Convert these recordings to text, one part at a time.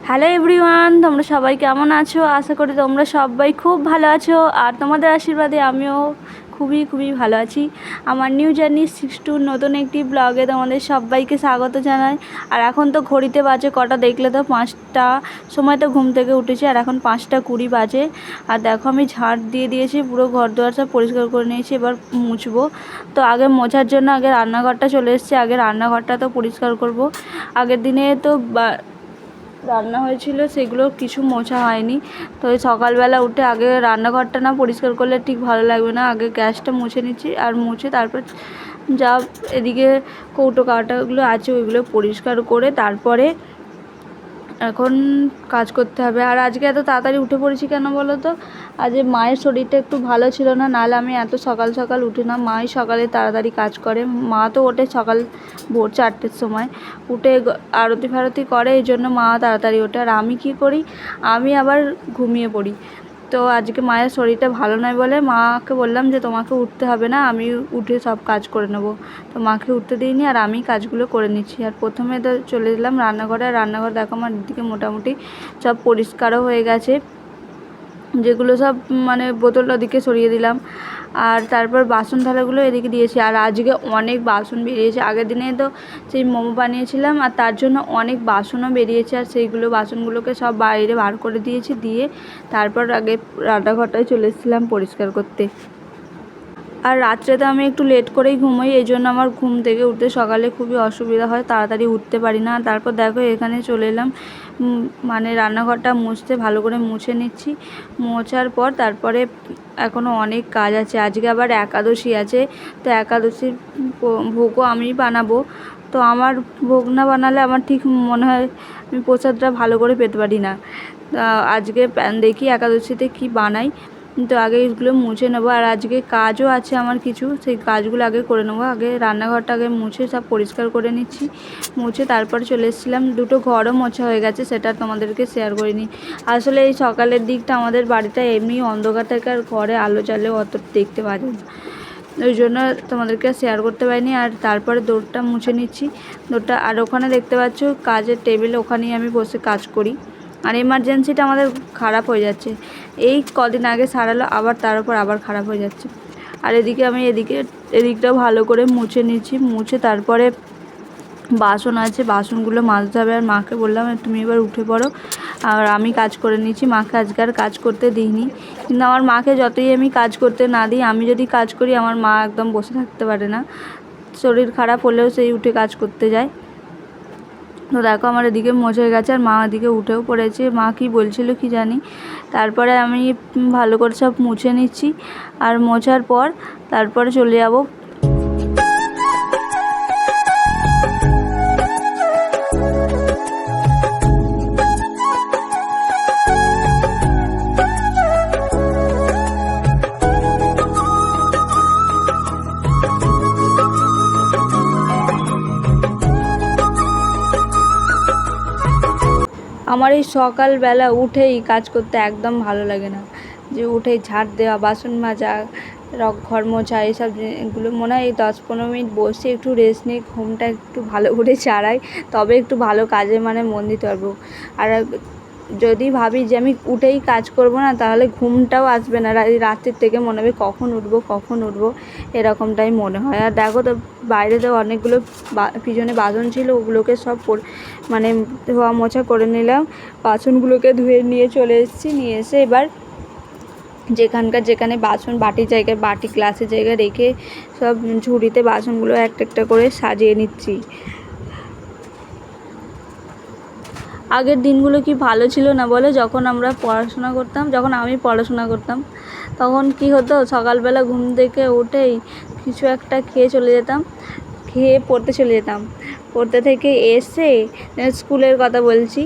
Hello everyone, তোমরা সবাই কেমন আছো? আশা করি তোমরা সবাই খুব ভালো আছো, আর তোমাদের আশীর্বাদে আমিও খুবই ভালো আছি। আমার নিউ জার্নি 6 নতুন একটি ব্লগে তোমাদের সবাইকে স্বাগত জানাই। আর এখন তো ঘড়িতে বাজে কটা দেখলে তো 5টা সময় তো ঘুম থেকে উঠেছি, আর এখন 5:20 বাজে। আর দেখো আমি ঝাড় দিয়ে দিয়েছি, পুরো ঘর দুয়ার সব পরিষ্কার করে নিয়েছি, এবার মুছবো। তো আগে মোছার জন্য আগে রান্নাঘরটা চলে এসেছি, আগে রান্নাঘরটা তো পরিষ্কার করব। আগের দিনে তো রান্না হয়েছিল, সেগুলো কিছু মোছা হয়নি। তো ওই সকালবেলা উঠে আগে রান্নাঘরটা না পরিষ্কার করলে ঠিক ভালো লাগবে না। আগে গ্যাসটা মুছে নিচ্ছি, আর মুছে তারপর যা এদিকে কৌটো কাটাগুলো আছে ওইগুলো পরিষ্কার করে তারপরে এখন কাজ করতে হবে। আর আজকে এত তাড়াতাড়ি উঠে পড়েছি কেন বলো তো? আজ মায়ের শরীরটা একটু ভালো ছিল না, নাহলে আমি এত সকাল সকাল উঠি না। মাই সকালে তাড়াতাড়ি কাজ করে, মা তো ওঠে সকাল ভোর 4টের সময়, উঠে আরতি ফারতি করে, এই জন্য মা তাড়াতাড়ি ওঠে। আর আমি কি করি, আমি আবার ঘুমিয়ে পড়ি। তো আজকে মায়ের শরীরটা ভালো নয় বলে মাকে বললাম যে তোমাকে উঠতে হবে না, আমি উঠে সব কাজ করে নেবো। তো মাকে উঠতে দিইনি, আর আমি কাজগুলো করে নিচ্ছি। আর প্রথমে তো চলে এলাম রান্নাঘরে, আর রান্নাঘর দেখো আমার দিকে মোটামুটি সব পরিষ্কারও হয়ে গেছে, যেগুলো সব মানে বোতল ওদিকে সরিয়ে দিলাম। আর তারপর বাসন থালাগুলো এদিকে দিয়েছি। আর আজকে অনেক বাসন বেরিয়েছে, আগের দিনে তো সেই মোমো বানিয়েছিলাম, আর তার জন্য অনেক বাসনও বেরিয়েছে, আর সেইগুলো বাসনগুলোকে সব বাইরে বার করে দিয়েছি, দিয়ে তারপর আগে রান্নাঘরটায় চলে এসেছিলাম পরিষ্কার করতে। আর রাত্রে তো আমি একটু লেট করেই ঘুমোই, এই জন্য আমার ঘুম থেকে উঠতে সকালে খুবই অসুবিধা হয়, তাড়াতাড়ি উঠতে পারি না। তারপর দেখো এখানে চলে এলাম, মানে রান্নাঘরটা মুছতে, ভালো করে মুছে নিচ্ছি। মোছার পর তারপরে এখনও অনেক কাজ আছে, আজকে আবার একাদশী আছে। তো একাদশীর ভোগও আমি বানাবো। তো আমার ভোগ না বানালে আমার ঠিক মনে হয় আমি প্রসাদটা ভালো করে পেতে পারি না। আজকে দেখি একাদশীতে কি বানাই। তো আগে এগুলো মুছে নেবো। আর আজকে কাজও আছে আমার কিছু, সেই কাজগুলো আগে করে নেবো। আগে রান্নাঘরটা আগে মুছে সব পরিষ্কার করে নিচ্ছি। মুছে তারপরে চলে এসেছিলাম, দুটো ঘরও মোছা হয়ে গেছে, সেটা তোমাদেরকে শেয়ার করিনি। আসলে এই সকালের দিকটা আমাদের বাড়িটা এমনি অন্ধকার থাকে, আর ঘরে আলো জ্বালেও অত দেখতে পাওয়া যায় না, ওই জন্য তোমাদেরকে শেয়ার করতে পারিনি। আর তারপরে দৌড়টা মুছে নিচ্ছি, দৌড়টা। আর ওখানে দেখতে পাচ্ছ কাজের টেবিল, ওখানেই আমি বসে কাজ করি। আর এমার্জেন্সিটা আমাদের খারাপ হয়ে যাচ্ছে, এই কদিন আগে সারালো, আবার তার উপর আবার খারাপ হয়ে যাচ্ছে। আর এদিকে আমি এদিকটাও ভালো করে মুছে নিচ্ছি। মুছে তারপরে বাসন আছে, বাসনগুলো মাজতে হবে। আর মাকে বললাম তুমি এবার উঠে পড়ো, আর আমি কাজ করে নিচ্ছি। মাকে আজকে আর কাজ করতে দিইনি, কিন্তু আমার মাকে যতই আমি কাজ করতে না দিই, আমি যদি কাজ করি আমার মা একদম বসে থাকতে পারে না, শরীর খারাপ হলেও সেই উঠে কাজ করতে যায়। তো দেখো আমার এদিকে মোছা হয়ে গেছে, আর মা এদিকে উঠেও পড়েছে। মা কি বলছিল কি জানি। তারপরে আমি ভালো করে সব মুছে নিচ্ছি, আর মোছার পর তারপরে চলে যাব আমার এই সকালবেলা উঠেই কাজ করতে একদম ভালো লাগে না, যে উঠেই ঝাড় দেওয়া, বাসন মাজা, ঘর মোছা, এইসব এগুলো মনে হয় এই 10-15 মিনিট বসে একটু রেস্ট নিয়ে ঘুমটা একটু ভালো করে চালাই, তবে একটু ভালো কাজে মানে মন দিতে পারবো। আর যদি ভাবি যে আমি উঠেই কাজ করব না, তাহলে ঘুমটাও আসবে না, রাত্রির থেকে মনে হবে কখন উঠবো এরকমটাই মনে হয়। আর দেখো তো বাইরে তো অনেকগুলো পিছনে বাসন ছিল, ওগুলোকে সব মানে ধোয়া মোছা করে নিলাম। বাসনগুলোকে ধুয়ে নিয়ে চলে এসেছি, নিয়ে এসে এবার যেখানে বাসন বাটির জায়গায় বাটি, গ্লাসের জায়গায় রেখে সব ঝুড়িতে বাসনগুলো একটা একটা করে সাজিয়ে নিচ্ছি। আগের দিনগুলো কি ভালো ছিল না বলে? যখন আমরা পড়াশোনা করতাম, যখন আমি পড়াশোনা করতাম, তখন কি হতো, সকালবেলা ঘুম থেকে উঠেই কিছু একটা খেয়ে চলে যেতাম, খেয়ে পড়তে চলে যেতাম। পড়তে থেকে এসে স্কুলের কথা বলছি,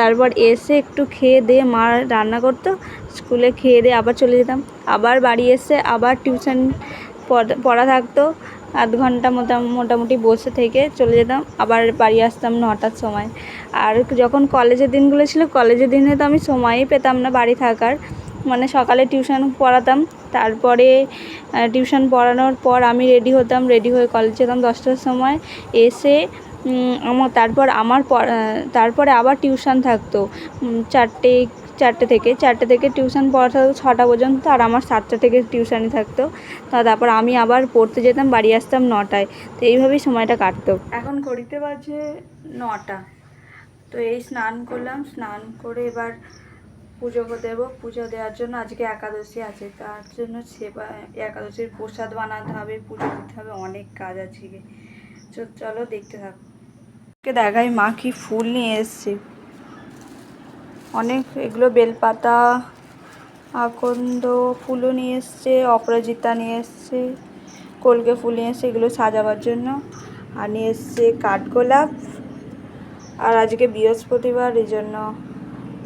তারপর এসে একটু খেয়ে দিয়ে মা রান্না করতো, স্কুলে খেয়ে দিয়ে আবার চলে যেতাম। আবার বাড়ি এসে আবার টিউশন পড়া থাকতো, আধ ঘন্টা মোটামুটি বসে থেকে চলে যেতাম, আবার বাড়ি আসতাম 9টার সময়। আর যখন কলেজের দিনগুলো ছিল, কলেজের দিনে তো আমি সময়ই পেতাম না বাড়ি থাকার, মানে সকালে টিউশন পড়াতাম, তারপরে টিউশন পড়ানোর পর আমি রেডি হতাম, রেডি হয়ে কলেজ যেতাম 10টার সময়। এসে তারপরে আবার টিউশন থাকতো 4টে থেকে টিউশন পড়া থাকতো 6টা পর্যন্ত, আর আমার 7টা থেকে টিউশানি থাকতো। তারপর আমি আবার পড়তে যেতাম, বাড়ি আসতাম 9টায়। তো এইভাবেই সময়টা কাটতো। এখন ঘড়িতে বাজে 9টা। তো এই স্নান করলাম, স্নান করে এবার পুজো দেবো। পুজো দেওয়ার জন্য আজকে একাদশী আছে, তার জন্য সেবা একাদশীর প্রসাদ বানাতে হবে, পুজো দিতে হবে, অনেক কাজ আছে। চলো দেখতে থাকো। দেখাই মা কি ফুল নিয়ে এসছে, অনেক, এগুলো বেলপাতা, আকন্দ ফুলও নিয়ে এসছে, অপরাজিতা নিয়ে এসছে, কলকে ফুল নিয়ে এসছে এগুলো সাজাবার জন্য, আর নিয়ে এসছে কাঠগোলাপ, আর আজকে বৃহস্পতিবার এই জন্য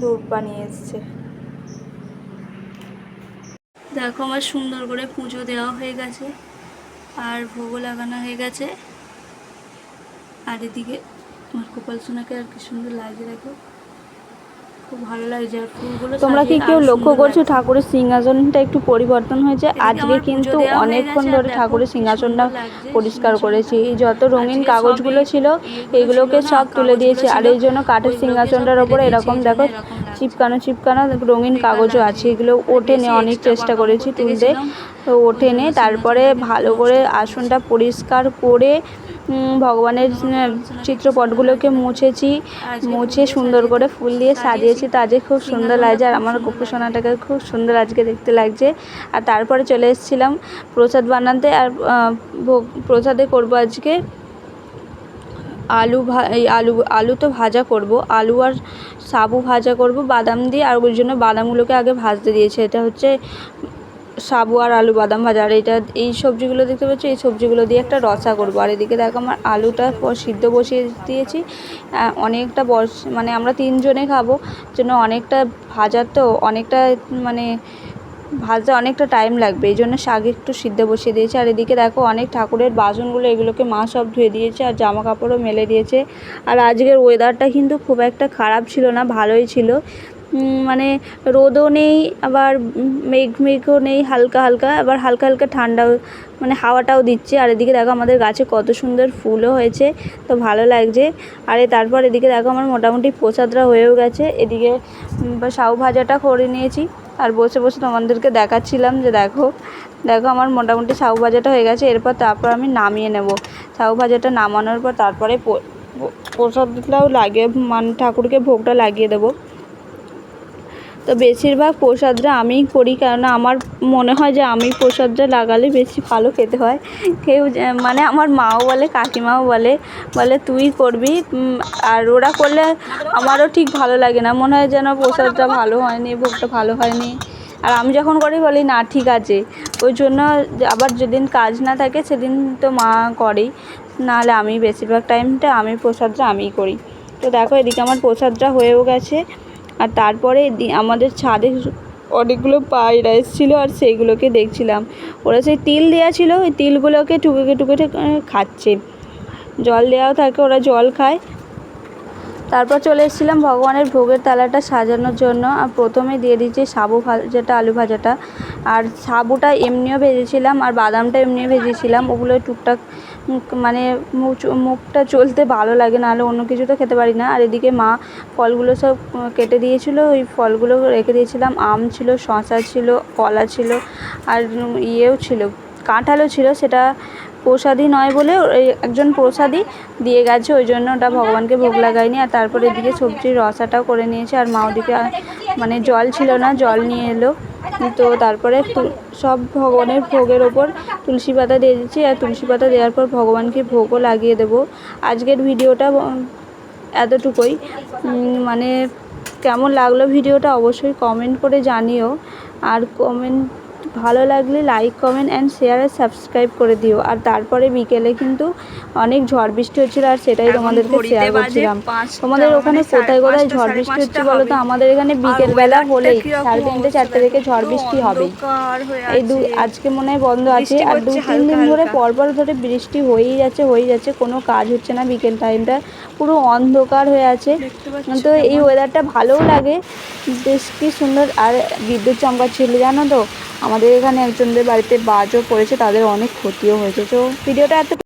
ধূপ বানিয়ে এসছে। দেখো আমার সুন্দর করে পুজো দেওয়া হয়ে গেছে, আর ভোগও লাগানো হয়ে গেছে। আর এদিকে আমার গোপাল সোনাকে আর কি সুন্দর লাগছে, দেখো খুব ভালো লাগছে। আর ফুলগুলো তোমরা কি কেউ লক্ষ্য করছো ঠাকুরের সিংহাসনটা একটু পরিবর্তন হয়েছে? আজকে কিন্তু অনেকক্ষণ ধরে ঠাকুরের সিংহাসনটা পরিষ্কার করেছি। এই যত রঙিন কাগজগুলো ছিল এইগুলোকে সব তুলে দিয়েছি, আর এই জন্য কাঠের সিংহাসনটার ওপরে এরকম দেখো চিপকানো রঙিন কাগজও আছে, এগুলো ওঠেনি, অনেক চেষ্টা করেছি তুলতে, তো ওঠেনি। তারপরে ভালো করে আসনটা পরিষ্কার করে ভগবানের চিত্রপটগুলোকে মুছে সুন্দর করে ফুল দিয়ে সাজিয়েছি, তো আজকে খুব সুন্দর লাগছে। আর আমার গোপু সোনাটাকে খুব সুন্দর আজকে দেখতে লাগছে। আর তারপরে চলে এসেছিলাম প্রসাদ বানাতে, আর প্রসাদে করবো আজকে আলু তো ভাজা করব, আলু আর সাবু ভাজা করব বাদাম দিয়ে, আর ওই জন্য বাদামগুলোকে আগে ভাজতে দিয়েছে। এটা হচ্ছে সাবু আর আলু বাদাম ভাজা। আর এই সবজিগুলো দেখতে পাচ্ছি, এই সবজিগুলো দিয়ে একটা রসা করবো। আর এদিকে দেখো আমার আলুটা সিদ্ধ বসিয়ে দিয়েছি, অনেকটা মানে আমরা 3 জনে খাবো জন্য অনেকটা ভাজা, তো অনেকটা মানে ভাজতে অনেকটা টাইম লাগবে, এই জন্য শাক একটু সিদ্ধ বসিয়ে দিয়েছি। আর এদিকে দেখো অনেক ঠাকুরের বাসনগুলো, এগুলোকে মা সব ধুয়ে দিয়েছে, আর জামা কাপড়ও মেলে দিয়েছে। আর আজকের ওয়েদারটা কিন্তু খুব একটা খারাপ ছিল না, ভালোই ছিল, মানে রোদও নেই, আবার মেঘও নেই, হালকা হালকা, আবার হালকা হালকা ঠান্ডাও, মানে হাওয়াটাও দিচ্ছে। আর এদিকে দেখো আমাদের গাছে কত সুন্দর ফুলও হয়েছে, তো ভালো লাগছে। আর তারপর এদিকে দেখো আমার মোটামুটি প্রসাদরা হয়েও গেছে। এদিকে সাউ ভাজাটা করে নিয়েছি, আর বসে বসে তোমাদেরকে দেখাচ্ছিলাম যে দেখো আমার মোটামুটি সাউ ভাজাটা হয়ে গেছে। তারপর আমি নামিয়ে নেব। সাউ ভাজাটা নামানোর পর তারপরে প্রসাদটাও লাগিয়ে, মানে ঠাকুরকে ভোগটা লাগিয়ে দেবো। তো বেশিরভাগ প্রসাদটা আমিই করি, কেননা আমার মনে হয় যে আমি প্রসাদটা লাগালে বেশি ভালো খেতে হয়। মানে আমার মাও বলে, কাকিমাও বলে তুই করবি, আর ওরা করলে আমারও ঠিক ভালো লাগে না, মনে হয় যেন প্রসাদটা ভালো হয়নি, ভোগটা ভালো হয়নি। আর আমি যখন করি বলি না ঠিক আছে, ওই জন্য আবার যেদিন কাজ না থাকে সেদিন তো মা করেই, নাহলে আমি বেশিরভাগ টাইমটা আমি প্রসাদটা আমিই করি। তো দেখো এদিকে আমার প্রসাদটা হয়েও গেছে। আর তারপরে আমাদের ছাদে অনেকগুলো পায়রা এসেছিলো, আর সেইগুলোকে দেখছিলাম, ওরা সেই তিল দেওয়া ছিল, ওই তিলগুলোকে টুকে খাচ্ছে, জল দেওয়াও থাকে, ওরা জল খায়। তারপর চলে এসেছিলাম ভগবানের ভোগের থালাটা সাজানোর জন্য। আর প্রথমে দিয়ে দিয়েছি সাবু ভাজাটা, আলু ভাজাটা, আর সাবুটা এমনিও ভেজেছিলাম, আর বাদামটা এমনিও ভেজেছিলাম। ওগুলো টুকটাক মানে মুখটা চলতে ভালো লাগে, নাহলে অন্য কিছু তো খেতে পারি না। আর এদিকে মা ফলগুলো সব কেটে দিয়েছিলো, ওই ফলগুলো রেখে দিয়েছিলাম, আম ছিল, শসা ছিল, কলা ছিল, আর ইয়েও ছিল, কাঁঠালও ছিল, সেটা প্রসাদই নয় বলে একজন প্রসাদই দিয়ে গেছে, ওই জন্য ওটা ভগবানকে ভোগ লাগায়নি। আর তারপরে এদিকে সবজির রসাটাও করে নিয়েছে, আর মা ওদিকে মানে জল ছিল না, জল নিয়ে এলো। তো তারপরে সব ভগবানের ভোগের ওপর তুলসী পাতা দিয়ে দিচ্ছি, আর তুলসী পাতা দেওয়ার পর ভগবানকে ভোগও লাগিয়ে দেবো। আজকের ভিডিওটা এতটুকুই, মানে কেমন লাগলো ভিডিওটা অবশ্যই কমেন্ট করে জানিও, আর ভালো লাগলে লাইক, কমেন্ট অ্যান্ড শেয়ার আর সাবস্ক্রাইব করে দিও। আর তারপরে বিকেলে কিন্তু অনেক ঝড় বৃষ্টি হচ্ছিল, আর সেটাই তোমাদেরকে শেয়ার করছিলাম। তোমাদের ওখানে কোথায় ঝড় বৃষ্টি হচ্ছে বলো তো? আমাদের এখানে বিকেলবেলা হলেই 3:30 4টে থেকে ঝড় বৃষ্টি হবেই। আজকে মনে হয় বন্ধ আছে, আর 2-3 দিন ধরে পরপর ধরে বৃষ্টি হয়েই যাচ্ছে, কোনো কাজ হচ্ছে না, বিকেল টাইমটা পুরো অন্ধকার হয়ে আছে। তো এই ওয়েদারটা ভালোও লাগে, বেশ কি সুন্দর। আর বিদ্যুৎ চমকাচ্ছিল জানো তো, আমাদের এখানে একজনদের বাড়িতে বাজও পড়েছে, তাদের অনেক ক্ষতিও হয়েছে। তো ভিডিওটা এত